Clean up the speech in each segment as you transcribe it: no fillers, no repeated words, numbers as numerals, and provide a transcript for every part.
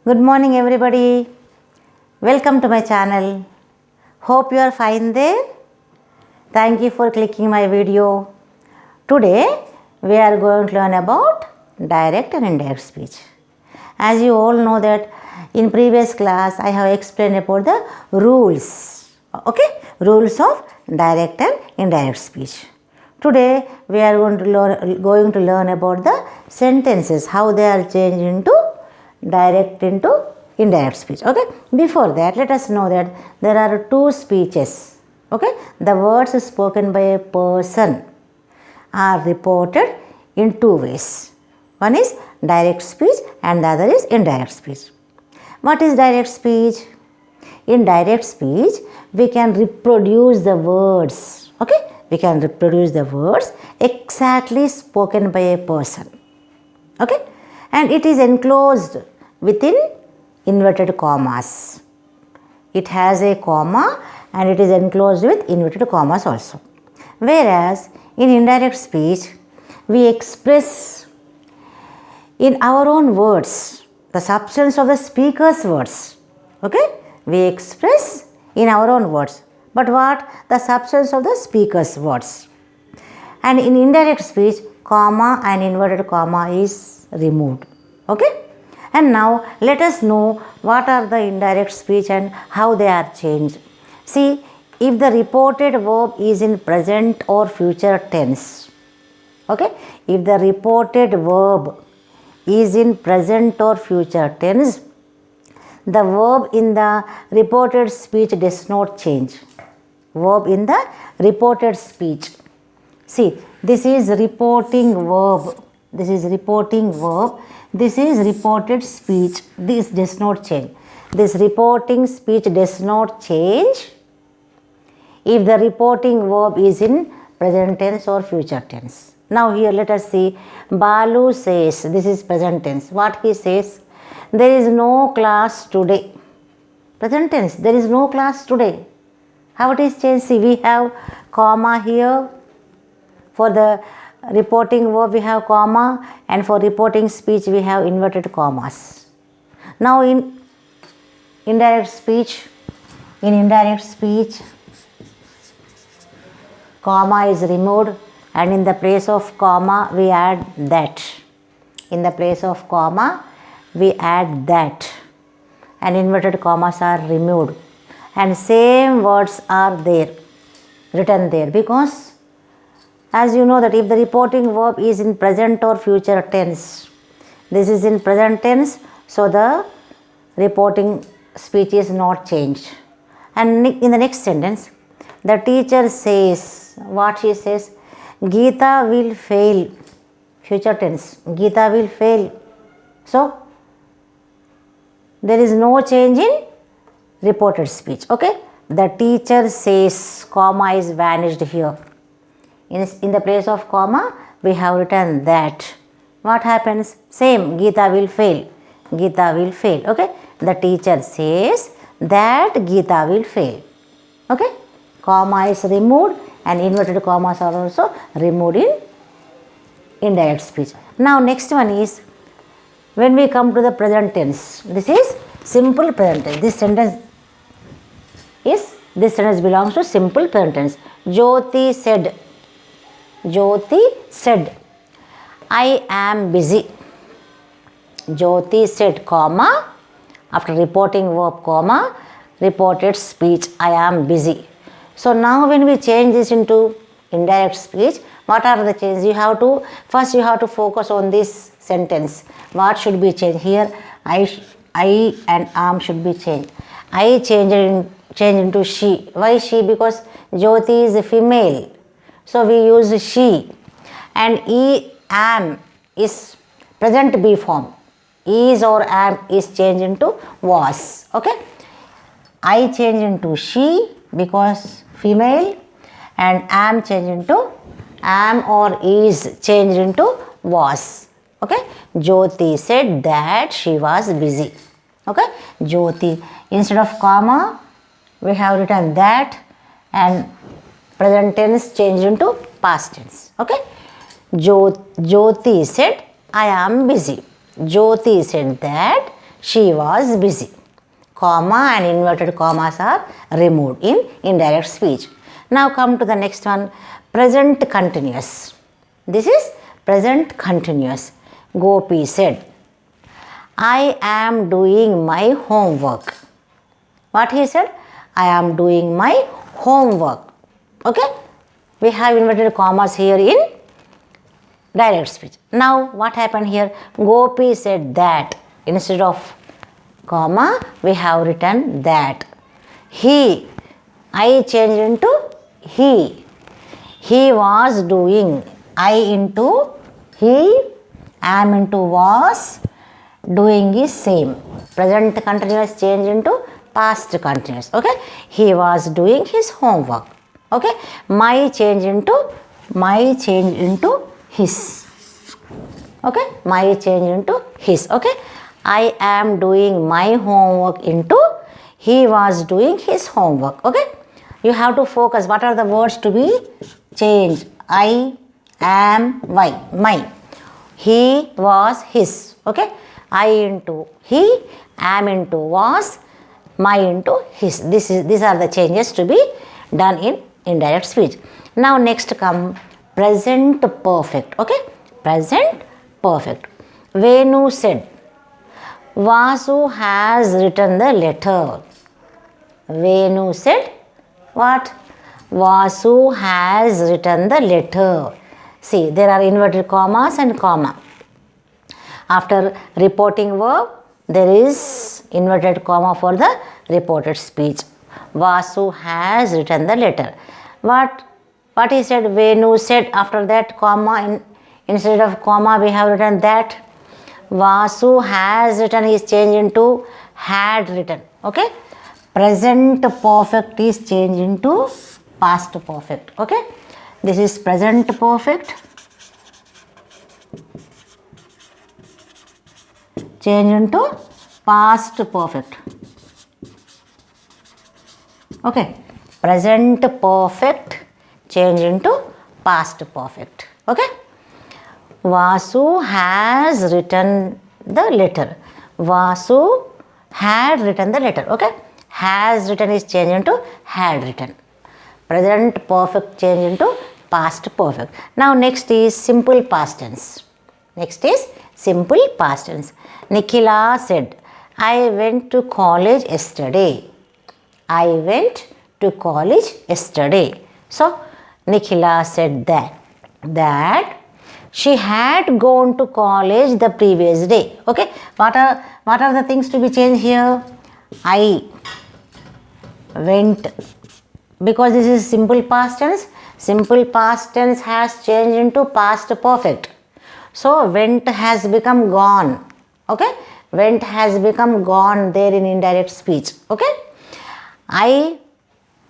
Good morning everybody. Welcome to my channel. Hope you are fine there. Thank you for clicking my video. Today we are going to learn about direct and indirect speech. As you all know that in previous class I have explained about the rules. Okay? Rules of direct and indirect speech. Today we are going to learn about the sentences, how they are changed into direct into indirect speech. Okay, before that let us know that there are two speeches. Okay, the words spoken by a person are reported in two ways. One is direct speech and the other is indirect speech. What is direct speech? In direct speech we can reproduce the words. Okay, we can reproduce the words exactly spoken by a person. Okay, and it is enclosed within inverted commas. It has a comma and it is enclosed with inverted commas also. Whereas in indirect speech we express in our own words the substance of the speaker's words. Okay, we express in our own words, but what? The substance of the speaker's words. And in indirect speech, comma and inverted comma is removed. Okay, and now let us know what are the indirect speech and how they are changed. See, if the reported verb is in present or future tense. Okay, if the reported verb is in present or future tense, the verb in the reported speech does not change. Verb in the reported speech. See, this is reporting verb. This is reporting verb. This is reported speech. This does not change. This reporting speech does not change if the reporting verb is in present tense or future tense. Now here let us see. Balu says, this is present tense. What he says? There is no class today. Present tense. There is no class today. How it is changed? See, we have comma here. For the reporting verb we have comma, and for reporting speech we have inverted commas. Now in indirect speech, comma is removed and in the place of comma we add that. In the place of comma we add that, and inverted commas are removed, and same words are there, written there, because as you know that if the reporting verb is in present or future tense, this is in present tense, so the reporting speech is not changed. And in the next sentence, the teacher says, what she says? Geeta will fail. Future tense, Geeta will fail. So there is no change in reported speech. Okay, the teacher says, comma is vanished here. In the place of comma we have written that. What happens? Same, Geeta will fail. Geeta will fail. Okay, the teacher says that Geeta will fail. Okay, comma is removed and inverted commas are also removed in indirect speech. Now next one is when we come to the present tense. This is simple present tense. This sentence belongs to simple present tense. Jyoti said, I am busy. Jyoti said, comma, after reporting verb, comma, reported speech, I am busy. So now when we change this into indirect speech, what are the changes? First you have to focus on this sentence. What should be changed? Here, I and am should be changed. I change into she. Why she? Because Jyoti is a female. So we use she, and am is present be form. Is or am is changed into was. Okay, I change into she because female, and am changed into am or is changed into was. Okay, Jyoti said that she was busy. Okay, Jyoti, instead of comma we have written that, and present tense changed into past tense. Okay, Jyoti said, I am busy. Jyoti said that she was busy. Comma and inverted commas are removed in indirect speech. Now come to the next one, present continuous. This is present continuous. Gopi said, I am doing my homework. What he said? I am doing my homework. Okay? We have inverted commas here in direct speech. Now what happened here? Gopi said that. Instead of comma, we have written that. He, I changed into he. He was doing. I into he, am into was, doing is same. Present continuous change into past continuous. Okay? He was doing his homework. Okay? My change into his. Okay? My change into his. Okay? I am doing my homework into he was doing his homework. Okay? You have to focus. What are the words to be changed? I am my. He was his. Okay? I into he, am into was, my into his. These are the changes to be done in indirect speech. Now next come present perfect. Okay? Present perfect. Venu said, Vasu has written the letter. Venu said, what? Vasu has written the letter. See, there are inverted commas and comma. After reporting verb, there is inverted comma for the reported speech. Vasu has written the letter. What he said? Venu said. After that comma, instead of comma, we have written that. Vasu has written is changed into had written. Okay? Present perfect is changed into past perfect. Okay? This is present perfect. Change into past perfect. Okay? Present perfect change into past perfect. Okay? Vasu has written the letter. Vasu had written the letter. Okay? Has written is changed into had written. Present perfect change into past perfect. Now next is simple past tense. Next is simple past tense. Nikhila said, I went to college yesterday. I went to college yesterday. So Nikhila said that she had gone to college the previous day. Okay? What are the things to be changed here? I went, because this is simple past tense. Simple past tense has changed into past perfect. So went has become gone. Okay? Went has become gone there in indirect speech. Okay? I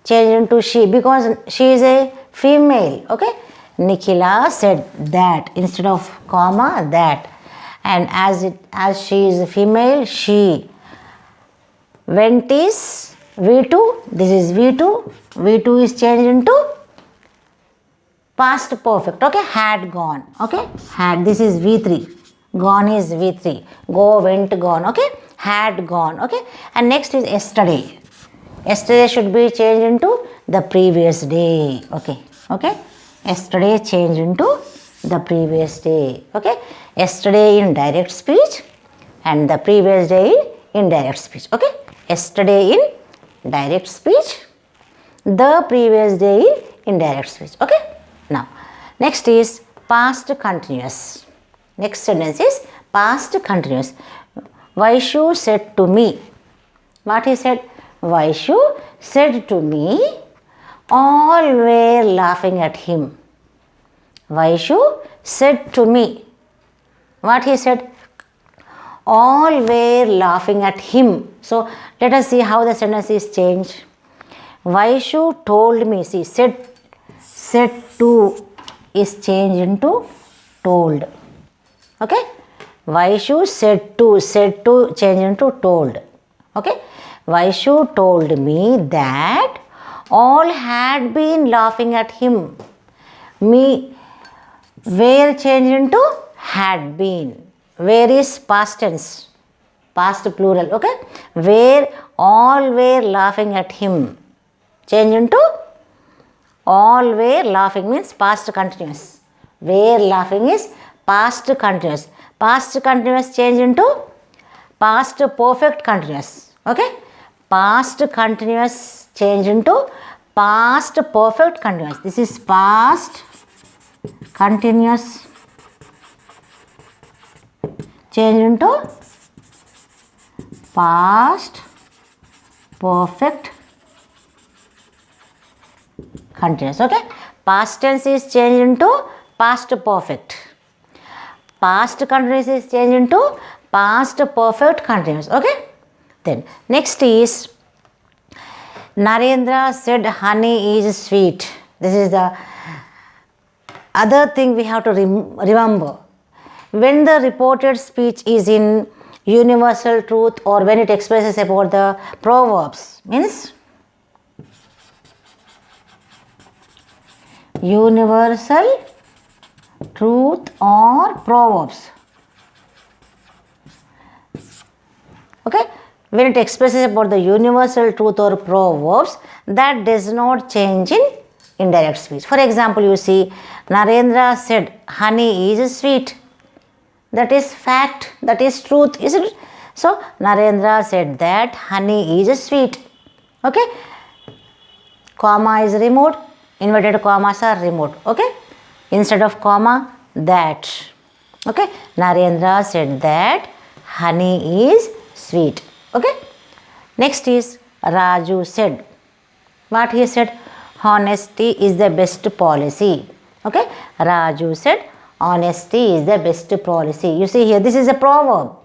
changed into she because she is a female. Okay? Nikhila said that instead of comma, that. And as she is a female, she. Went is V2. This is V2. V2 is changed into past perfect. Okay? Had gone. Okay? Had. This is V3. Gone is V3. Go, went, gone. Okay? Had gone. Okay? And next is yesterday. Yesterday should be changed into the previous day. Okay? Okay? Yesterday changed into the previous day. Okay? Yesterday in direct speech and the previous day in indirect speech. Okay? Yesterday in direct speech, the previous day in indirect speech. Okay? Now, next is past continuous. Next sentence is past continuous. Vaishu said to me. What he said? Vaishu said to me, all were laughing at him. Vaishu said to me. What he said? All were laughing at him. So let us see how the sentence is changed. Vaishu told me. See, said to is changed into told. Okay? Vaishu said to change into told. Okay? Vaishu told me that all had been laughing at him. Me, where changed into had been. Where is past tense? past plural. Okay, where all were laughing at him. Change into all were laughing means past continuous. Were laughing is past continuous. Past continuous change into past perfect continuous. Okay, past continuous change into past perfect continuous. This is past continuous change into past perfect continuous. Okay, past tense is changed into past perfect. Past continuous is changed into past perfect continuous. Okay, then next is Narendra said honey is sweet. This is the other thing we have to remember. When the reported speech is in universal truth or when it expresses about the proverbs, means universal truth or proverbs. Okay, when it expresses about the universal truth or proverbs, that does not change in indirect speech. For example, you see Narendra said honey is sweet. That is fact, that is truth, isn't it? So Narendra said that honey is sweet. Okay, comma is removed, inverted commas are removed. Okay, instead of comma, that. Okay, Narendra said that honey is sweet. Okay, next is Raju said. What he said? Honesty is the best policy. Okay, Raju said honesty is the best policy. You see here, this is a proverb.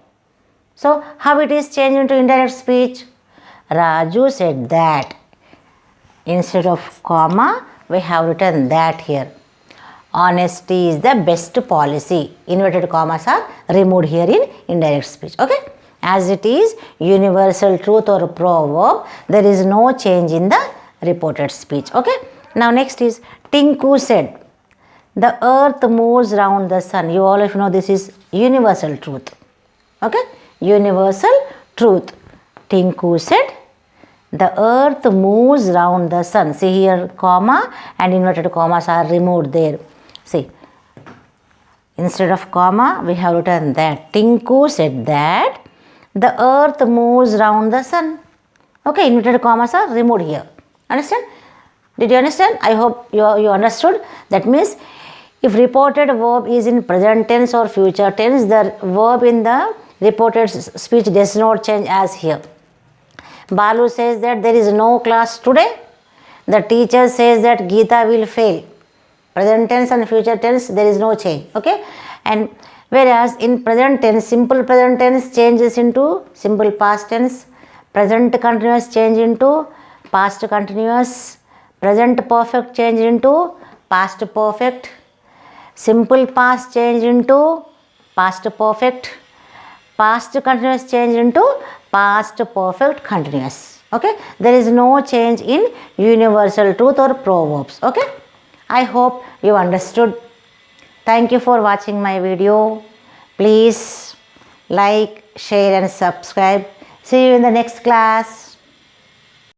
So how it is changed into indirect speech? Raju said that. Instead of comma, we have written that here. Honesty is the best policy. Inverted commas are removed here in indirect speech. Okay, as it is universal truth or proverb, there is no change in the reported speech. Okay, now next is Tinku said the earth moves round the sun. You all of you know this is universal truth. Okay, universal truth. Tinku said the earth moves round the sun. See here, comma and inverted commas are removed there. See, instead of comma, we have written that. Tinku said that the earth moves round the sun. Okay, inverted commas are removed here. Understand? Did you understand? I hope you understood. That means if reported verb is in present tense or future tense, the verb in the reported speech does not change as here. Balu says that there is no class today. The teacher says that Geeta will fail. Present tense and future tense, there is no change. Okay, and whereas in present tense, simple present tense changes into simple past tense, present continuous change into past continuous, present perfect change into past perfect, simple past change into past perfect, past continuous change into past perfect continuous. Okay, there is no change in universal truth or proverbs. Okay, I hope you understood. Thank you for watching my video. Please like, share and subscribe. See you in the next class.